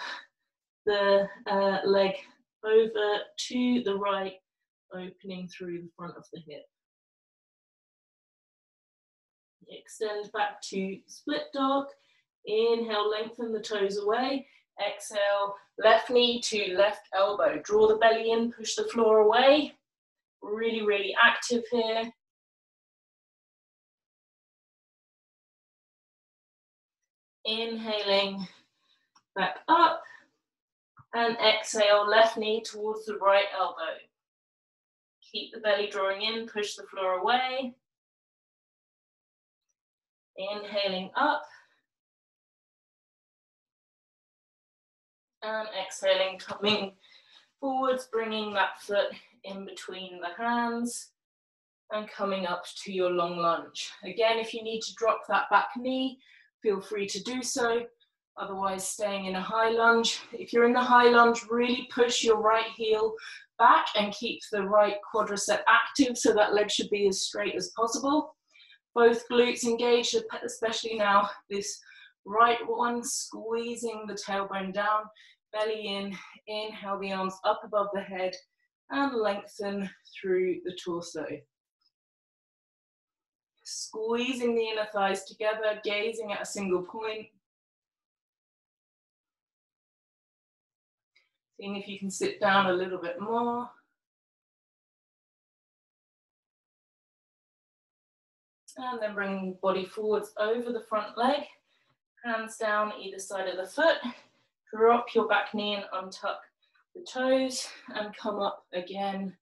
Speaker 1: the leg over to the right, opening through the front of the hip. Extend back to split dog. Inhale, lengthen the toes away. Exhale, left knee to left elbow. Draw the belly in, push the floor away. Really, really active here. Inhaling back up. And exhale, left knee towards the right elbow. Keep the belly drawing in, push the floor away. Inhaling up. And exhaling, coming forwards, bringing that foot in between the hands and coming up to your long lunge. Again, if you need to drop that back knee, feel free to do so. Otherwise, staying in a high lunge. If you're in the high lunge, really push your right heel back and keep the right quadricep active, so that leg should be as straight as possible. Both glutes engaged, especially now this right one, squeezing the tailbone down, belly in, inhale the arms up above the head and lengthen through the torso. Squeezing the inner thighs together, gazing at a single point. Seeing if you can sit down a little bit more. And then bring the body forwards over the front leg. Hands down either side of the foot. Drop your back knee and untuck the toes and come up again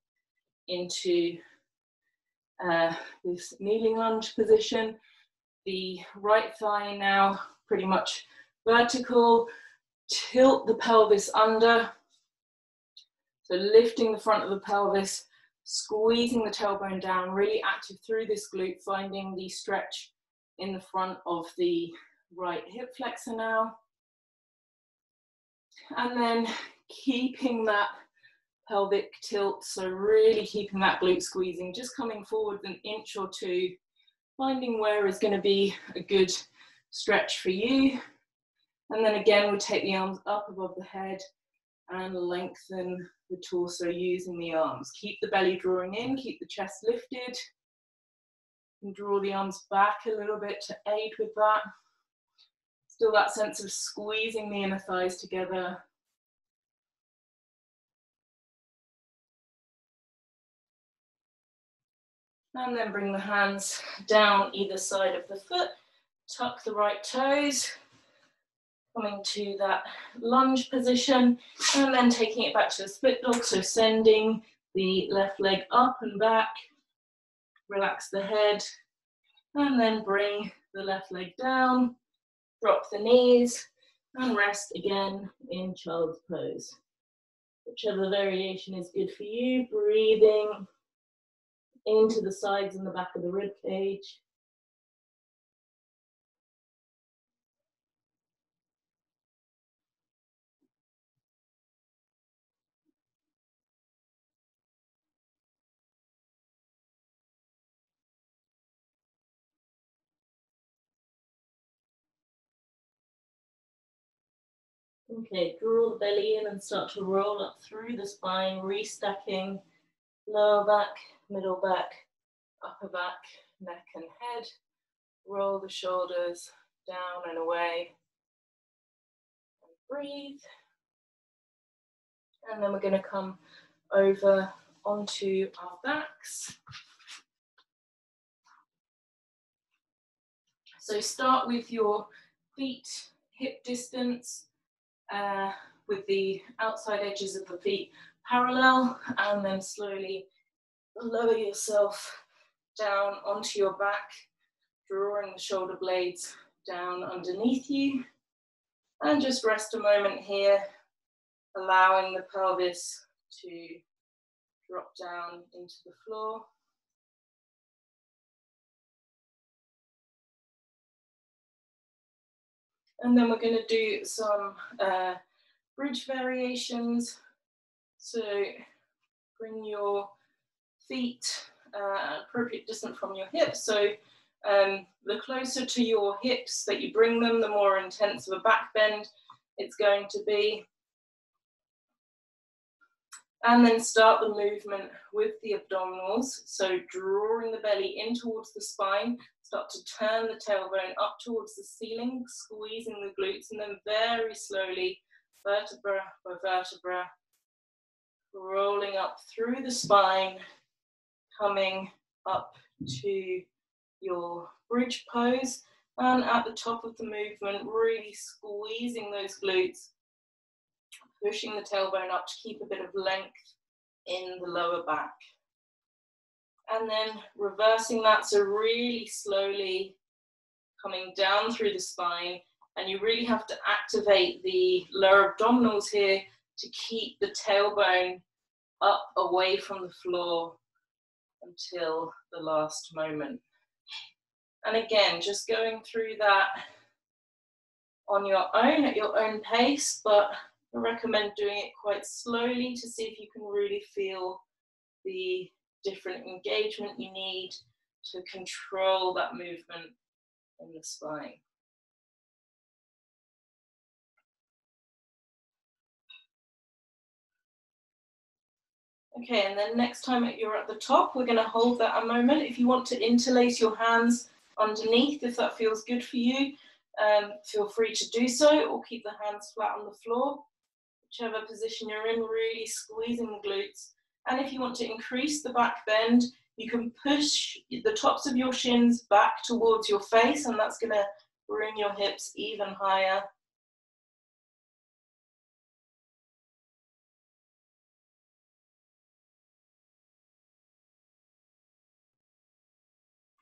Speaker 1: into this kneeling lunge position. The right thigh now pretty much vertical. Tilt the pelvis under. So lifting the front of the pelvis, squeezing the tailbone down, really active through this glute, finding the stretch in the front of the right hip flexor now. And then keeping that pelvic tilt, so really keeping that glute squeezing, just coming forward an inch or two, finding where is going to be a good stretch for you. And then again, we take the arms up above the head and lengthen the torso using the arms. Keep the belly drawing in, keep the chest lifted, and draw the arms back a little bit to aid with that. Still that sense of squeezing the inner thighs together. And then bring the hands down either side of the foot, tuck the right toes, coming to that lunge position, and then taking it back to a split dog, so sending the left leg up and back, relax the head, and then bring the left leg down, drop the knees, and rest again in child's pose. Whichever variation is good for you, breathing into the sides and the back of the rib cage. Okay, draw the belly in and start to roll up through the spine, restacking lower back, middle back, upper back, neck and head. Roll the shoulders down and away. And breathe. And then we're going to come over onto our backs. So start with your feet hip distance, with the outside edges of the feet parallel, and then slowly lower yourself down onto your back, drawing the shoulder blades down underneath you, and just rest a moment here, allowing the pelvis to drop down into the floor. And then we're going to do some bridge variations. So bring your feet appropriate distance from your hips. So the closer to your hips that you bring them, the more intense of a back bend it's going to be. And then start the movement with the abdominals. So drawing the belly in towards the spine, start to turn the tailbone up towards the ceiling, squeezing the glutes, and then very slowly, vertebra by vertebra, rolling up through the spine, coming up to your bridge pose. And at the top of the movement, really squeezing those glutes, pushing the tailbone up to keep a bit of length in the lower back. And then reversing that, so really slowly coming down through the spine, and you really have to activate the lower abdominals here to keep the tailbone up away from the floor until the last moment. And again, just going through that on your own, at your own pace, but I recommend doing it quite slowly to see if you can really feel the different engagement you need to control that movement in the spine. Okay, and then next time you're at the top, we're going to hold that a moment. If you want to interlace your hands underneath, if that feels good for you, feel free to do so, or keep the hands flat on the floor. Whichever position you're in, really squeezing the glutes. And if you want to increase the back bend, you can push the tops of your shins back towards your face, and that's going to bring your hips even higher.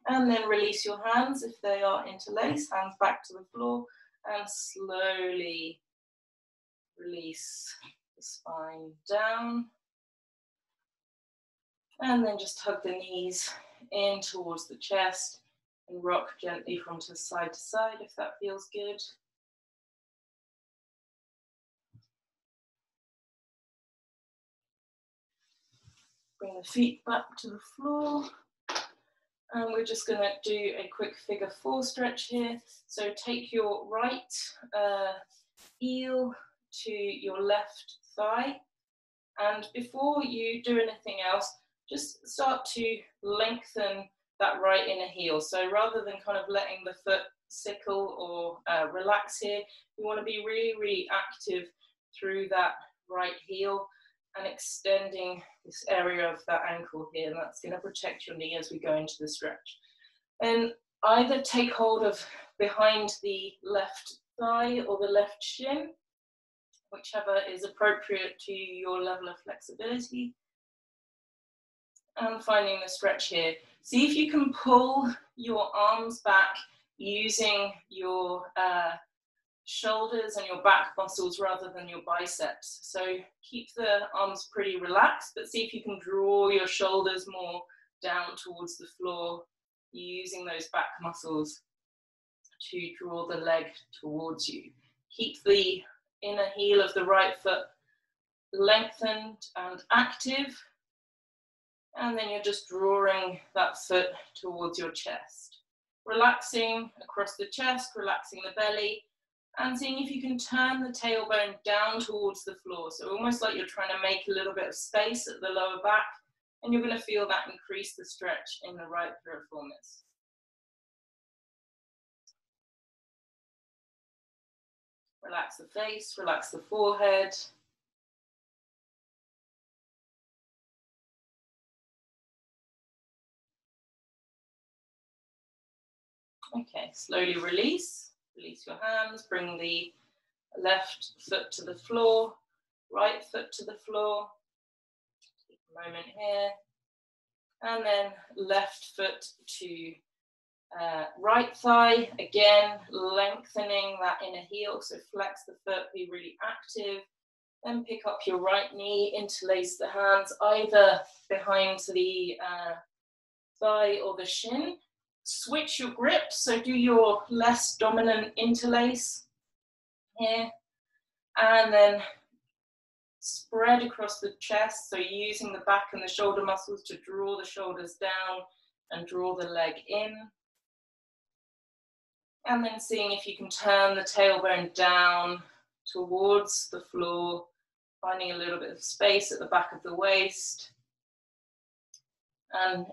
Speaker 1: And then release your hands if they are interlaced, hands back to the floor, and slowly release the spine down. And then just hug the knees in towards the chest and rock gently from side to side if that feels good. Bring the feet back to the floor. And we're just going to do a quick figure 4 stretch here. So take your right heel to your left thigh. And before you do anything else, just start to lengthen that right inner heel. So rather than kind of letting the foot sickle or relax here, you want to be really, really active through that right heel and extending this area of that ankle here, and that's going to protect your knee as we go into the stretch. And either take hold of behind the left thigh or the left shin, whichever is appropriate to your level of flexibility. And finding the stretch here. See if you can pull your arms back using your shoulders and your back muscles rather than your biceps. So keep the arms pretty relaxed, but see if you can draw your shoulders more down towards the floor using those back muscles to draw the leg towards you. Keep the inner heel of the right foot lengthened and active, and then you're just drawing that foot towards your chest. Relaxing across the chest, relaxing the belly, and seeing if you can turn the tailbone down towards the floor. So almost like you're trying to make a little bit of space at the lower back, and you're going to feel that increase the stretch in the right piriformis. Relax the face, relax the forehead. Okay, slowly release. Release your hands, bring the left foot to the floor, right foot to the floor. Take a moment here. And then left foot to right thigh. Again, lengthening that inner heel. So flex the foot, be really active. Then pick up your right knee, interlace the hands either behind the thigh or the shin. Switch your grip, so do your less dominant interlace here, and then spread across the chest, so using the back and the shoulder muscles to draw the shoulders down and draw the leg in. And then seeing if you can turn the tailbone down towards the floor, finding a little bit of space at the back of the waist, and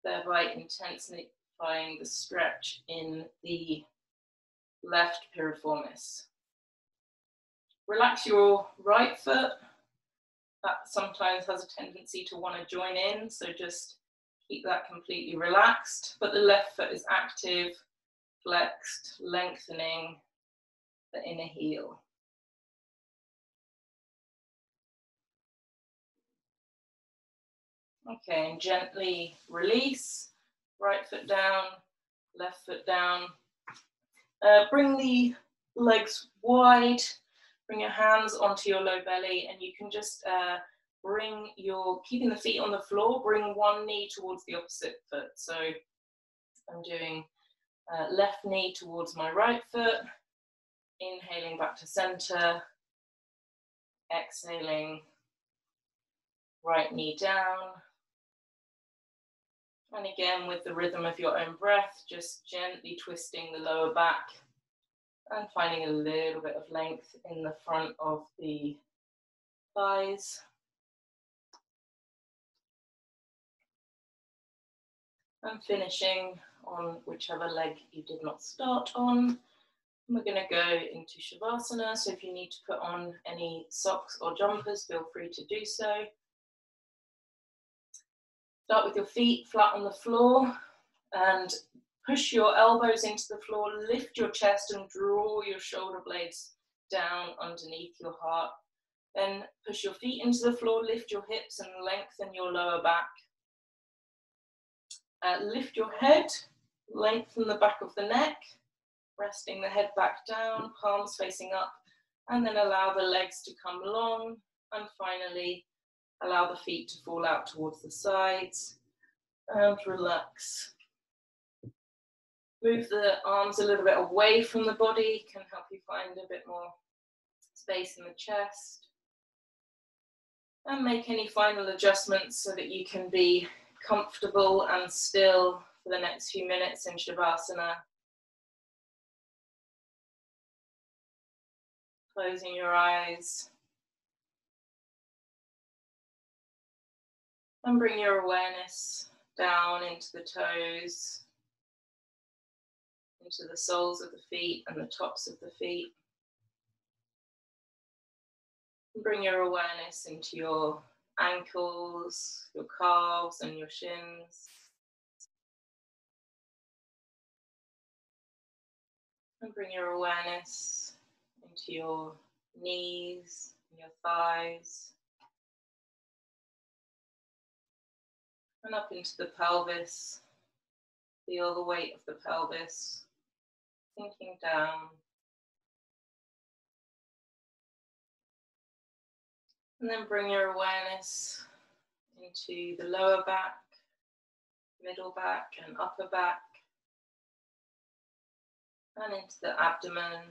Speaker 1: thereby intensifying the stretch in the left piriformis. Relax your right foot. That sometimes has a tendency to want to join in, so just keep that completely relaxed. But the left foot is active, flexed, lengthening the inner heel. Okay, and gently release. Right foot down, left foot down. Bring the legs wide. Bring your hands onto your low belly, and you can just keeping the feet on the floor, bring one knee towards the opposite foot. So I'm doing left knee towards my right foot, inhaling back to center, exhaling, right knee down. And again, with the rhythm of your own breath, just gently twisting the lower back and finding a little bit of length in the front of the thighs. And finishing on whichever leg you did not start on. We're going to go into Shavasana, so if you need to put on any socks or jumpers, feel free to do so. Start with your feet flat on the floor and push your elbows into the floor, lift your chest and draw your shoulder blades down underneath your heart. Then push your feet into the floor, lift your hips and lengthen your lower back. Lift your head, lengthen the back of the neck, resting the head back down, palms facing up, and then allow the legs to come long, and finally allow the feet to fall out towards the sides, and relax. Move the arms a little bit away from the body, can help you find a bit more space in the chest. And make any final adjustments so that you can be comfortable and still for the next few minutes in Shavasana. Closing your eyes. And bring your awareness down into the toes, into the soles of the feet and the tops of the feet. And bring your awareness into your ankles, your calves and your shins. And bring your awareness into your knees, your thighs, and up into the pelvis. Feel the weight of the pelvis sinking down. And then bring your awareness into the lower back, middle back and upper back, and into the abdomen,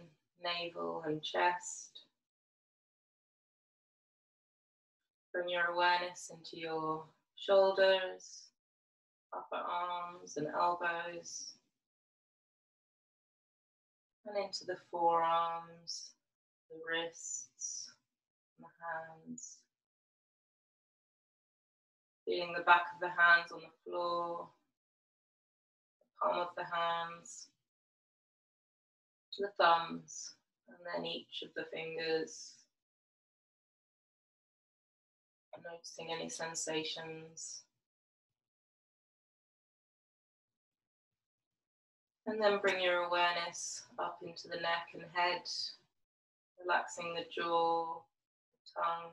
Speaker 1: navel and chest. Bring your awareness into your shoulders, upper arms and elbows, and into the forearms, the wrists, and the hands. Feeling the back of the hands on the floor, the palm of the hands, the thumbs, and then each of the fingers. Noticing any sensations. And then bring your awareness up into the neck and head, relaxing the jaw, the tongue,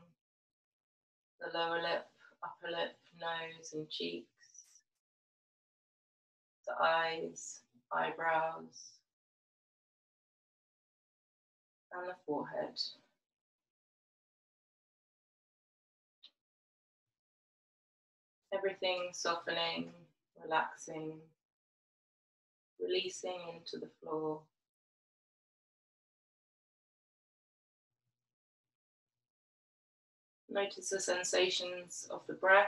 Speaker 1: the lower lip, upper lip, nose and cheeks, the eyes, eyebrows, and the forehead. Everything softening, relaxing, releasing into the floor. Notice the sensations of the breath.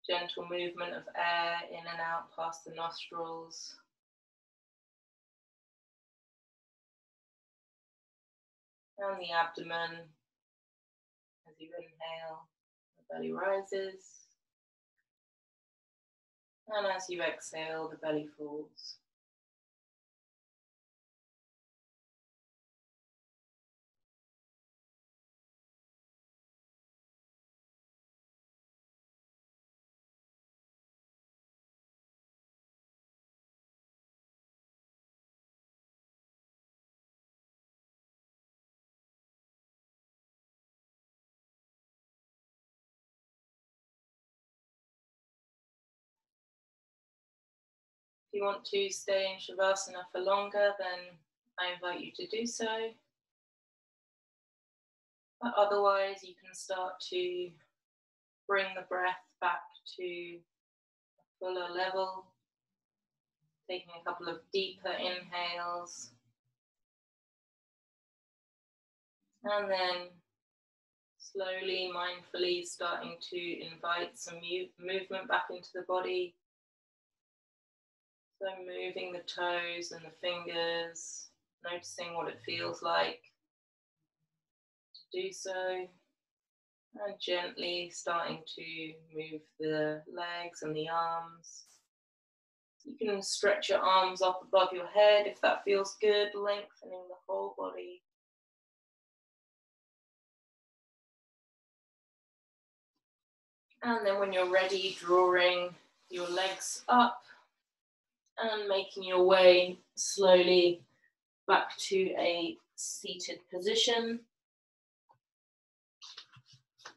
Speaker 1: Gentle movement of air in and out past the nostrils. And the abdomen. As you inhale, the belly rises. And as you exhale, the belly falls. If you want to stay in Shavasana for longer, then I invite you to do so. But otherwise, you can start to bring the breath back to a fuller level, taking a couple of deeper inhales, and then slowly, mindfully starting to invite some movement back into the body. So moving the toes and the fingers, noticing what it feels like to do so, and gently starting to move the legs and the arms. You can stretch your arms up above your head if that feels good, lengthening the whole body. And then when you're ready, drawing your legs up and making your way slowly back to a seated position.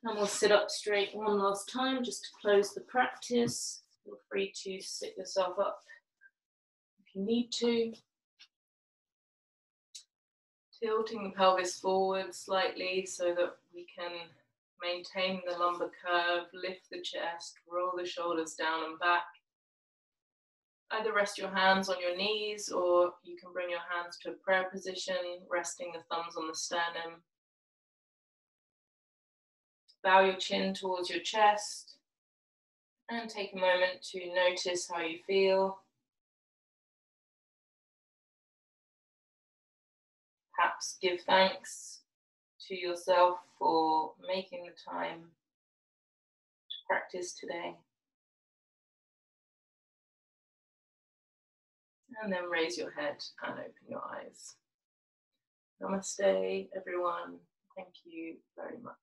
Speaker 1: And we'll sit up straight one last time just to close the practice. Feel free to sit yourself up if you need to. Tilting the pelvis forward slightly so that we can maintain the lumbar curve, lift the chest, roll the shoulders down and back. Either rest your hands on your knees, or you can bring your hands to a prayer position, resting the thumbs on the sternum. Bow your chin towards your chest and take a moment to notice how you feel. Perhaps give thanks to yourself for making the time to practice today. And then raise your head and open your eyes. Namaste, everyone. Thank you very much.